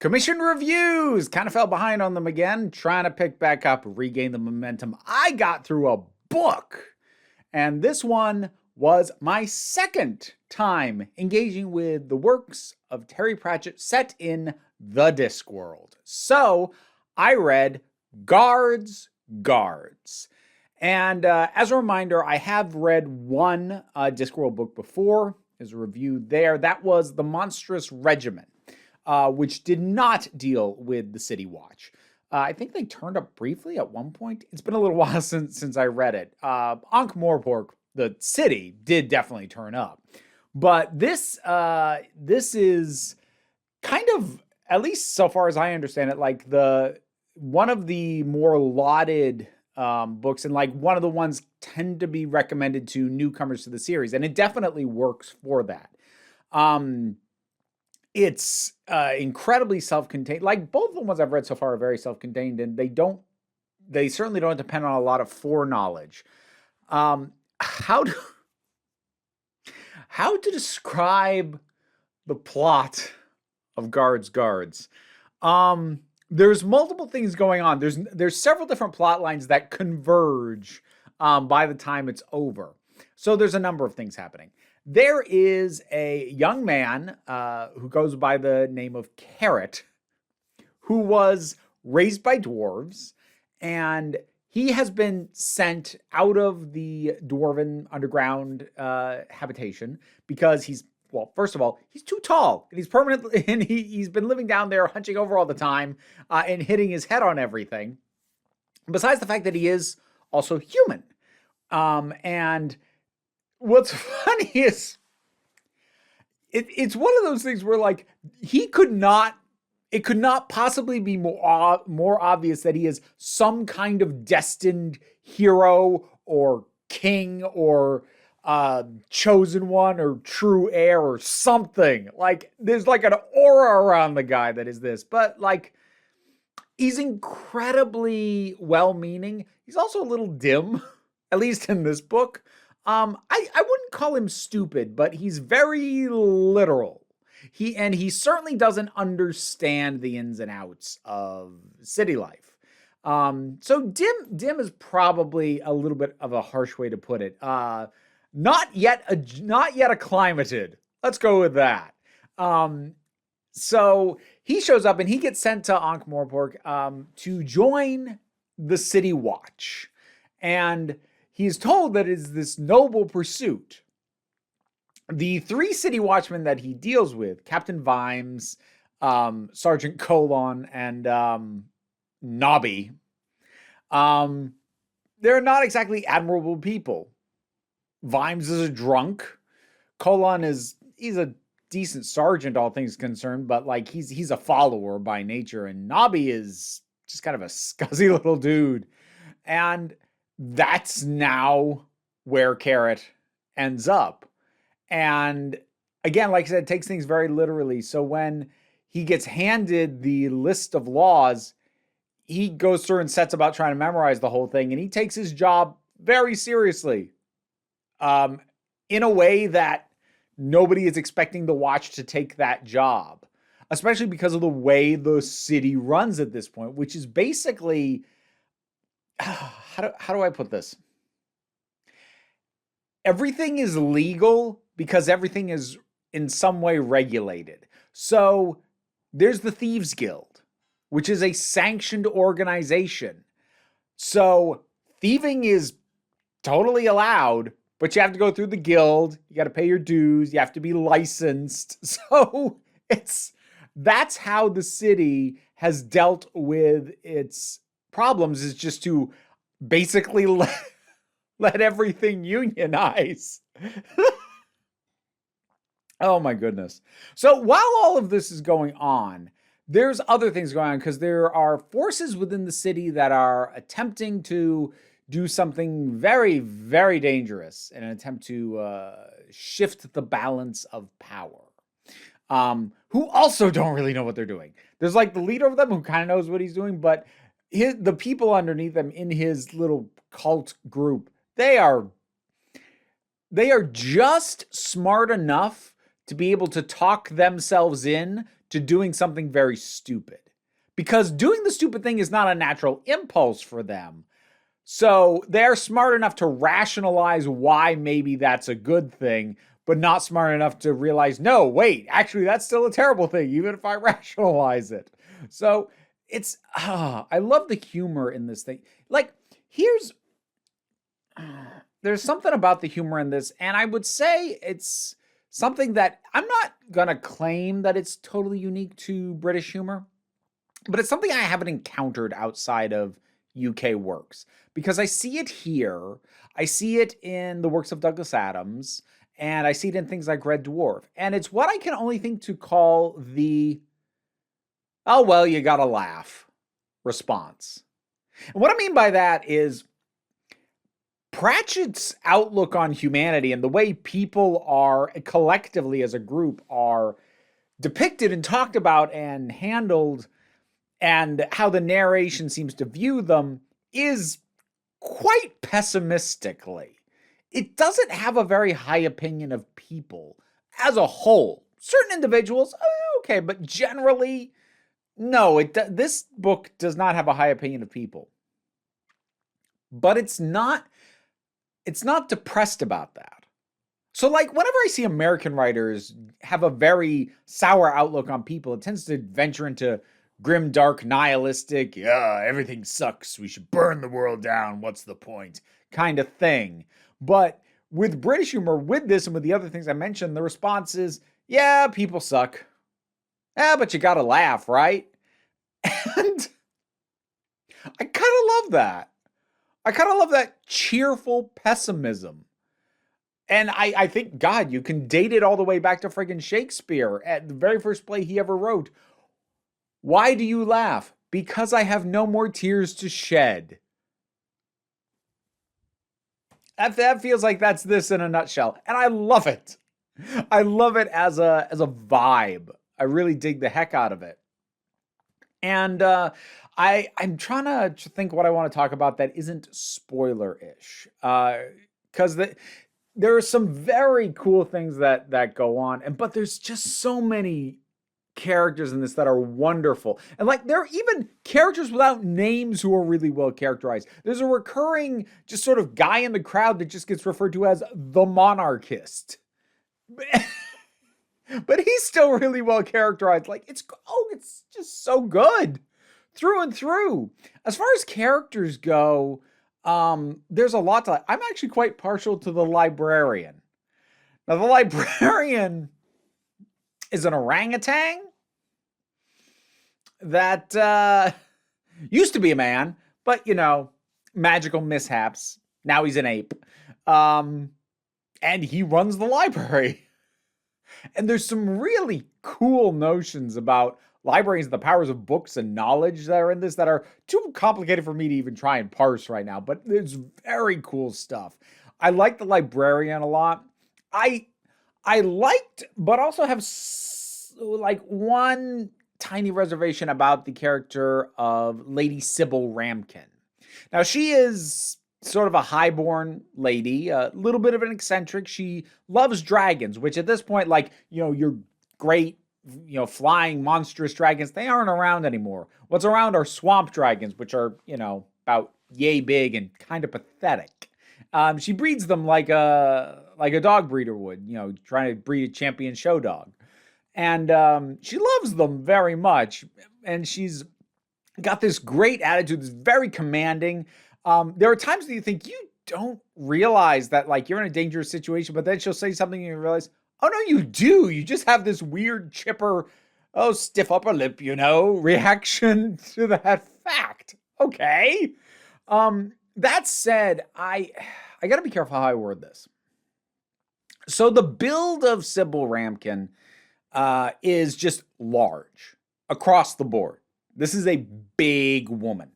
Commission reviews. Kind of fell behind on them again. Trying to pick back up, regain the momentum. I got through a book. And this one was my second time engaging with the works of Terry Pratchett set in the Discworld. So I read Guards. And as a reminder, I have read one Discworld book before. There's a review there. That was The Monstrous Regiment, which did not deal with the City Watch. I think they turned up briefly at one point. It's been a little while since I read it. Ankh-Morpork, the city, did definitely turn up. But this is kind of, at least so far as I understand it, like one of the more lauded books, and like one of the ones tend to be recommended to newcomers to the series, and it definitely works for that. It's incredibly self-contained. Like both of the ones I've read so far are very self-contained, and they certainly don't depend on a lot of foreknowledge. How to describe the plot of Guards? There's multiple things going on. There's several different plot lines that converge by the time it's over. So there's a number of things happening. There is a young man who goes by the name of Carrot, who was raised by dwarves, and he has been sent out of the dwarven underground habitation because well, first of all, he's too tall, and he's permanently, and he's been living down there, hunching over all the time, and hitting his head on everything. Besides the fact that he is also human. And what's funny is it's one of those things where, like, it could not possibly be more obvious that he is some kind of destined hero or king or chosen one or true heir or something. Like, there's like an aura around the guy that is this, but like, he's incredibly well-meaning. He also a little dim, at least in this book. I wouldn't call him stupid, but he's very literal. He certainly doesn't understand the ins and outs of city life. So dim is probably a little bit of a harsh way to put it. Not yet acclimated. Let's go with that. So he shows up and he gets sent to Ankh-Morpork to join the City Watch. And he's told that it's this noble pursuit. The three City Watchmen that he deals with, Captain Vimes, Sergeant Colon, and Nobby, they're not exactly admirable people. Vimes is a drunk. Colon he's a decent sergeant, all things concerned, but like he's a follower by nature, and Nobby is just kind of a scuzzy little dude. And that's now where Carrot ends up. And again, like I said, it takes things very literally. So when he gets handed the list of laws, he goes through and sets about trying to memorize the whole thing, and he takes his job very seriously. In a way that nobody is expecting the Watch to take that job, especially because of the way the city runs at this point, which is basically, how do I put this? Everything is legal because everything is in some way regulated. So there's the Thieves Guild, which is a sanctioned organization. So thieving is totally allowed, but you have to go through the guild. You got to pay your dues. You have to be licensed. So that's how the city has dealt with its problems, is just to basically let everything unionize. Oh my goodness. So while all of this is going on, there's other things going on, because there are forces within the city that are attempting to do something very, very dangerous in an attempt to shift the balance of power, who also don't really know what they're doing. There's like the leader of them who kind of knows what he's doing, but the people underneath them in his little cult group, they are just smart enough to be able to talk themselves in to doing something very stupid. Because doing the stupid thing is not a natural impulse for them. So they're smart enough to rationalize why maybe that's a good thing, but not smart enough to realize, no, wait, actually, that's still a terrible thing, even if I rationalize it. So it's, I love the humor in this thing. Like, there's something about the humor in this, and I would say it's something that I'm not going to claim that it's totally unique to British humor, but it's something I haven't encountered outside of UK works, because I see it here. I see it in the works of Douglas Adams, and I see it in things like Red Dwarf. And it's what I can only think to call the, oh, well, you gotta laugh response. And what I mean by that is Pratchett's outlook on humanity and the way people are collectively as a group are depicted and talked about and handled, and how the narration seems to view them, is quite pessimistically. It doesn't have a very high opinion of people as a whole. Certain individuals, okay, but generally, no. This book does not have a high opinion of people. But it's not depressed about that. So, like, whenever I see American writers have a very sour outlook on people, it tends to venture into grim, dark, nihilistic, yeah, everything sucks, we should burn the world down, what's the point, kind of thing. But with British humor, with this and with the other things I mentioned, the response is, yeah, people suck. Yeah, but you gotta laugh, right? And I kind of love that. I kind of love that cheerful pessimism. And I think, God, you can date it all the way back to friggin' Shakespeare at the very first play he ever wrote. Why do you laugh? Because I have no more tears to shed. That feels like that's this in a nutshell. And I love it. I love it as a vibe. I really dig the heck out of it. And I'm trying to think what I want to talk about that isn't spoiler-ish. Because there are some very cool things that go on. But there's just so many characters in this that are wonderful. And like, there are even characters without names who are really well characterized. There's a recurring just sort of guy in the crowd that just gets referred to as the monarchist. But he's still really well characterized. Like, it's just so good through and through. As far as characters go, there's a lot to like. I'm actually quite partial to the librarian. Now, the librarian is an orangutan that used to be a man, but, magical mishaps. Now he's an ape. And he runs the library. And there's some really cool notions about libraries and the powers of books and knowledge that are in this that are too complicated for me to even try and parse right now. But there's very cool stuff. I like the librarian a lot. I liked, but also have like one tiny reservation about the character of Lady Sybil Ramkin. Now, she is sort of a highborn lady, a little bit of an eccentric. She loves dragons, which at this point, like, your great, flying monstrous dragons, they aren't around anymore. What's around are swamp dragons, which are, about yay big and kind of pathetic. She breeds them like a dog breeder would, trying to breed a champion show dog. And she loves them very much. And she's got this great attitude, this very commanding. There are times that you think you don't realize that, like, you're in a dangerous situation, but then she'll say something and you realize, oh, no, you do. You just have this weird, chipper, stiff upper lip, reaction to that fact. Okay. That said, I got to be careful how I word this. So the build of Sybil Ramkin is just large across the board. This is a big woman.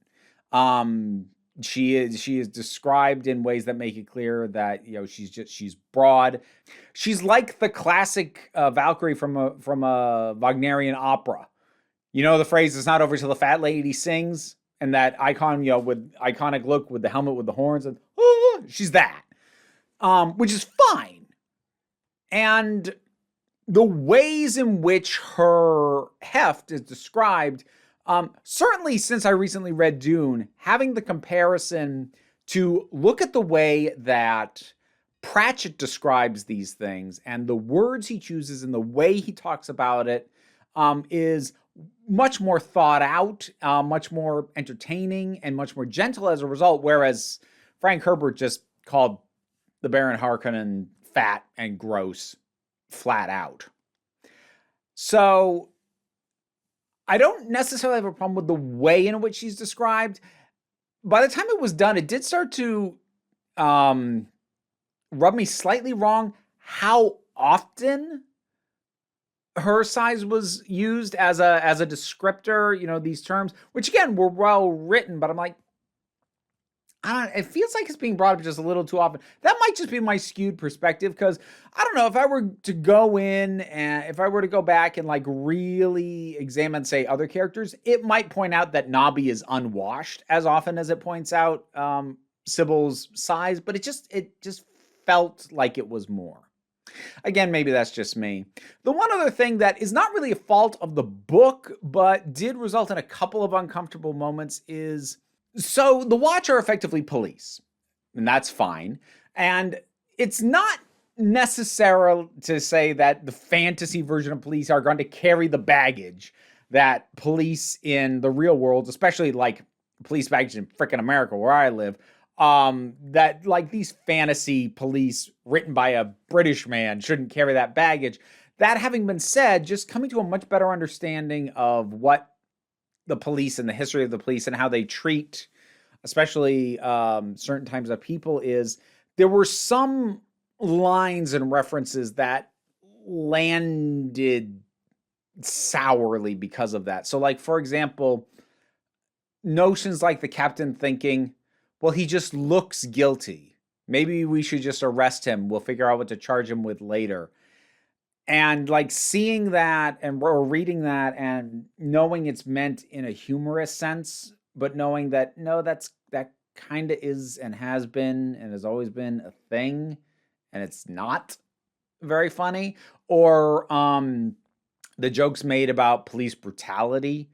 She is described in ways that make it clear that she's broad. She's like the classic Valkyrie from a Wagnerian opera. The phrase "It's not over till the fat lady sings," and that icon, with iconic look with the helmet with the horns, and she's that, which is fine. And the ways in which her heft is described, certainly since I recently read Dune, having the comparison to look at the way that Pratchett describes these things and the words he chooses and the way he talks about it is much more thought out, much more entertaining, and much more gentle as a result, whereas Frank Herbert just called the Baron Harkonnen fat and gross flat out. So I don't necessarily have a problem with the way in which she's described. By the time it was done, it did start to rub me slightly wrong how often her size was used as a descriptor, these terms, which again were well written, but I'm like, it feels like it's being brought up just a little too often. That might just be my skewed perspective, because I don't know, if I were to go in and if I were to go back and like really examine, say, other characters, it might point out that Nobby is unwashed as often as it points out Sybil's size, but it just felt like it was more. Again, maybe that's just me. The one other thing that is not really a fault of the book, but did result in a couple of uncomfortable moments is, so the Watch are effectively police, and that's fine. And it's not necessary to say that the fantasy version of police are going to carry the baggage that police in the real world, especially like police baggage in frickin' America where I live, that like these fantasy police written by a British man shouldn't carry that baggage. That having been said, just coming to a much better understanding of what the police and the history of the police and how they treat, especially certain types of people, is there were some lines and references that landed sourly because of that. So like, for example, notions like the captain thinking, well, he just looks guilty. Maybe we should just arrest him. We'll figure out what to charge him with later. And like seeing that or reading that and knowing it's meant in a humorous sense, but knowing that, no, that kind of is and has been and has always been a thing, and it's not very funny. Or the jokes made about police brutality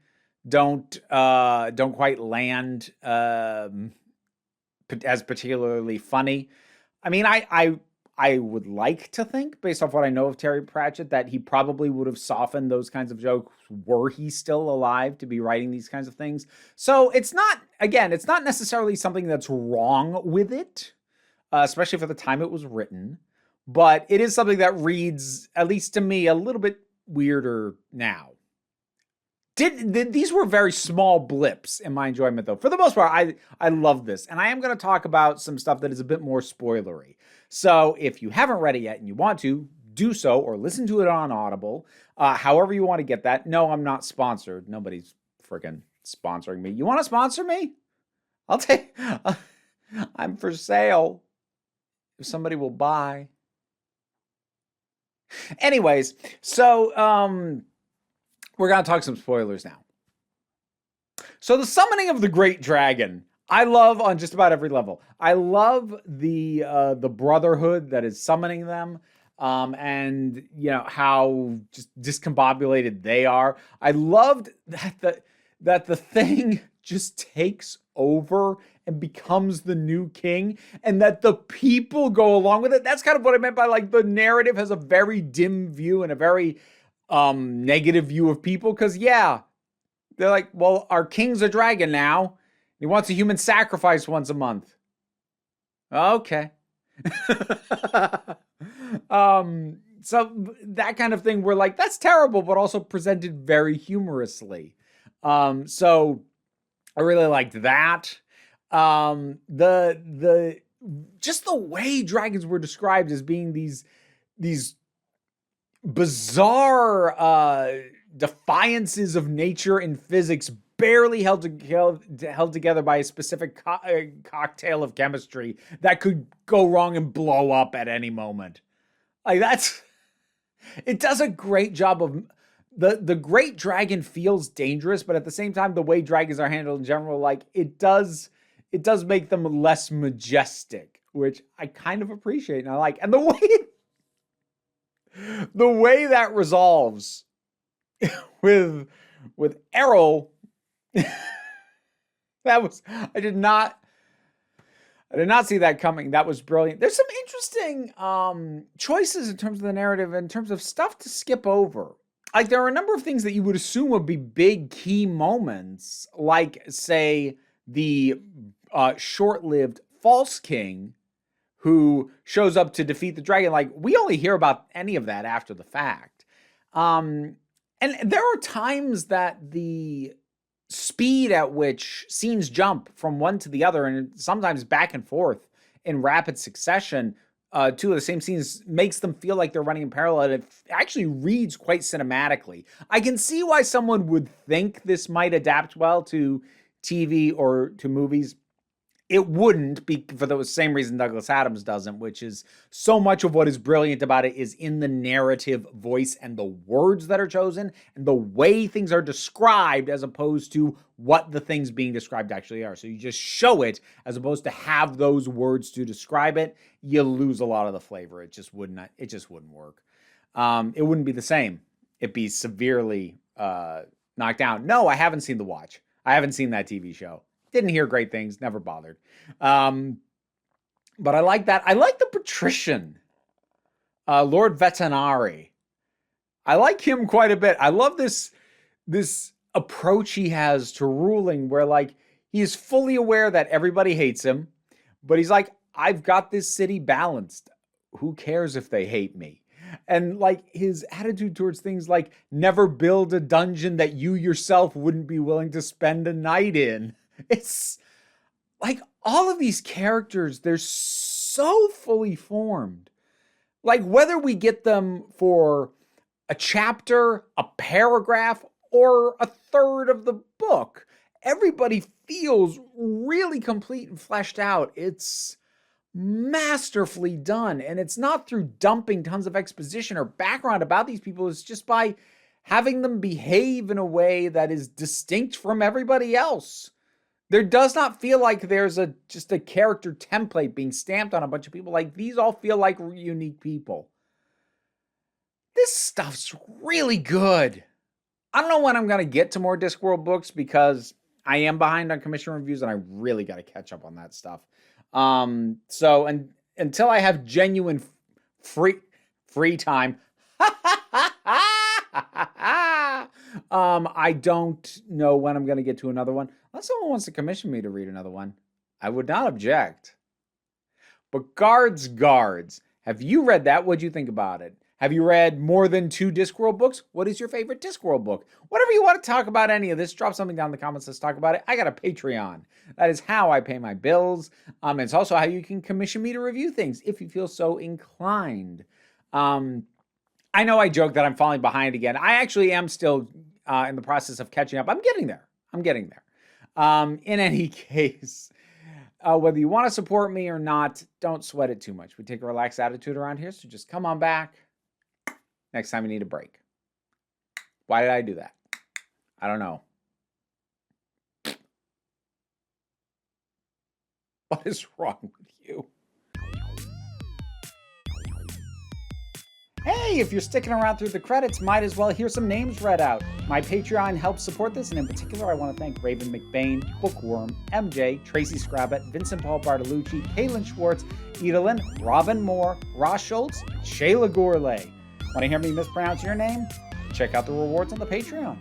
don't quite land as particularly funny. I mean, I would like to think, based off what I know of Terry Pratchett, that he probably would have softened those kinds of jokes were he still alive to be writing these kinds of things. So it's not necessarily something that's wrong with it, especially for the time it was written, but it is something that reads, at least to me, a little bit weirder now. These were very small blips in my enjoyment, though. For the most part, I love this. And I am going to talk about some stuff that is a bit more spoilery. So if you haven't read it yet and you want to, do so, or listen to it on Audible. However you want to get that. No, I'm not sponsored. Nobody's freaking sponsoring me. You want to sponsor me? I'll take... I'm for sale. If somebody will buy. Anyways, so... we're going to talk some spoilers now. So the summoning of the Great Dragon, I love on just about every level. I love the brotherhood that is summoning them, and how just discombobulated they are. I loved that the thing just takes over and becomes the new king, and that the people go along with it. That's kind of what I meant by like the narrative has a very dim view and a very negative view of people, because they're like, well, our king's a dragon now. He wants a human sacrifice once a month. Okay. So that kind of thing, we're like, that's terrible, but also presented very humorously. So I really liked that. The just the way dragons were described as being these bizarre defiances of nature and physics, barely held together by a specific cocktail of chemistry that could go wrong and blow up at any moment. Like it does a great job of the great dragon feels dangerous, but at the same time, the way dragons are handled in general, like it does make them less majestic, which I kind of appreciate and I like. And the way the way that resolves with Errol, that was, I did not see that coming. That was brilliant. There's some interesting choices in terms of the narrative, in terms of stuff to skip over. Like, there are a number of things that you would assume would be big key moments, like, say, the short-lived False King who shows up to defeat the dragon. Like, we only hear about any of that after the fact. And there are times that the speed at which scenes jump from one to the other, and sometimes back and forth in rapid succession, two of the same scenes, makes them feel like they're running in parallel, and it actually reads quite cinematically. I can see why someone would think this might adapt well to TV or to movies. It wouldn't be for the same reason Douglas Adams doesn't, which is so much of what is brilliant about it is in the narrative voice and the words that are chosen and the way things are described as opposed to what the things being described actually are. So you just show it as opposed to have those words to describe it. You lose a lot of the flavor. It just wouldn't work. It wouldn't be the same. It'd be severely knocked down. No, I haven't seen The Watch. I haven't seen that TV show. Didn't hear great things, never bothered. But I like that. I like the patrician, Lord Vetinari. I like him quite a bit. I love this approach he has to ruling where, like, he is fully aware that everybody hates him, but he's like, I've got this city balanced. Who cares if they hate me? And, like, his attitude towards things like never build a dungeon that you yourself wouldn't be willing to spend a night in. It's like all of these characters, they're so fully formed. Like, whether we get them for a chapter, a paragraph, or a third of the book, everybody feels really complete and fleshed out. It's masterfully done. And it's not through dumping tons of exposition or background about these people. It's just by having them behave in a way that is distinct from everybody else. There does not feel like there's just a character template being stamped on a bunch of people. Like, these all feel like unique people. This stuff's really good. I don't know when I'm going to get to more Discworld books because I am behind on commission reviews and I really got to catch up on that stuff. So until I have genuine free time, I don't know when I'm going to get to another one. Unless someone wants to commission me to read another one, I would not object. But Guards, have you read that? What'd you think about it? Have you read more than 2 Discworld books? What is your favorite Discworld book? Whatever you want to talk about any of this, drop something down in the comments. Let's talk about it. I got a Patreon. That is how I pay my bills. It's also how you can commission me to review things if you feel so inclined. I know I joke that I'm falling behind again. I actually am still in the process of catching up. I'm getting there. In any case, whether you want to support me or not, don't sweat it too much. We take a relaxed attitude around here, so just come on back next time you need a break. Why did I do that? I don't know. What is wrong with you? Hey, if you're sticking around through the credits, might as well hear some names read out. My Patreon helps support this, and in particular, I want to thank Raven McBain, Bookworm, MJ, Tracy Scrabbit, Vincent Paul Bartolucci, Kaylin Schwartz, Edalyn, Robin Moore, Ross Schultz, Shayla Gourlay. Want to hear me mispronounce your name? Check out the rewards on the Patreon.